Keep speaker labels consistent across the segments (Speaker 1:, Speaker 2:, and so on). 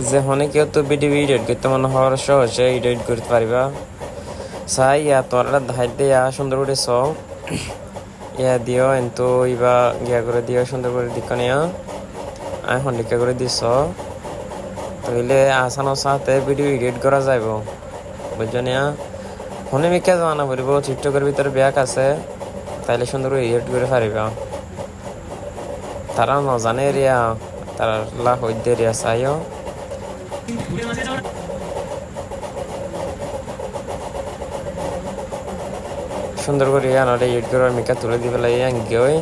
Speaker 1: যে হনে কেউ তো ভিডিও এডিট করতে মনে হওয়ার সহজে এডিট করতে পারিবা চাই ইয়া তোরা ধার দিয়ে সুন্দর করে চ ইয়া দিও কিন্তু ইবা গিয়া করে দিও সুন্দর করে দিকনিয়া আমি হন্ডিকা করে দিছ তাইলে আসানোর সাথে ভিডিও এডিট করা যাইব বুঝছো না হনে মিকা জানা বলবো টিকটকের ভিতরে ব্যাগ আছে তাইলে সুন্দর করে এডিট করে পারিবা তারা নজানে এরিয়া তারা লা হইতে এরিয়া চাইও সুন্দর করে আনারে এডিট করে মিকা তুলে দিবে লাগে আঙ্গিওই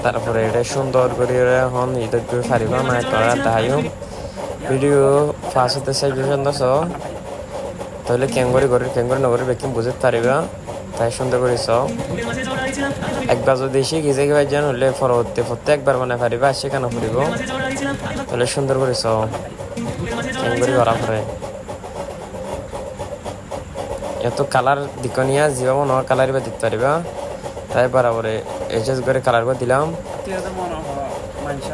Speaker 1: তারপরে এটা সুন্দর করে এখন এডিট করে পারিবা না তোরা তাইও ভিডিও ফার্স্ট হতে চাই সুন্দর তাহলে ক্যাঙ্গরি নগরের বেকিং বুঝতে পারিবা তাই সুন্দর করে একবার যদি শিখি যে কিবা জান হলে পরবর্তী প্রত্যেকবার মানে পারিবা সেখানে ফুরিব তাহলে সুন্দর করে ক্যাঙ্গরি করা পরে এত কালার দিকনিয়া জীব ন কালার বা দিতে পারিবা তাই বরাবরে এডজাস করে কালার করে দিলাম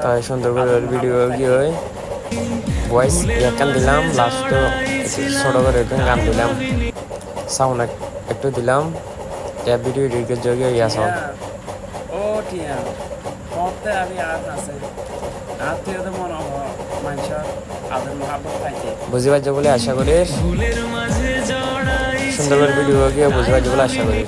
Speaker 1: তাই সুন্দর করে ভিডিও গিয়ে ভয়েস ইয়াকান দিলাম লাস্ট ছোট করে গান দিলাম সাউন্ড একটু দিলাম या वीडियो एडिट के जगह या सब
Speaker 2: ओ टिया পড়তে আমি আর আছে আত্মীয় তো মনে হয় মানুষ আদর মহাব্বত পাইছে
Speaker 1: বুঝি পারছো বলে আশা করি সুন্দর করে ভিডিও গিয়ে বুঝি পারছো বলে আশা করি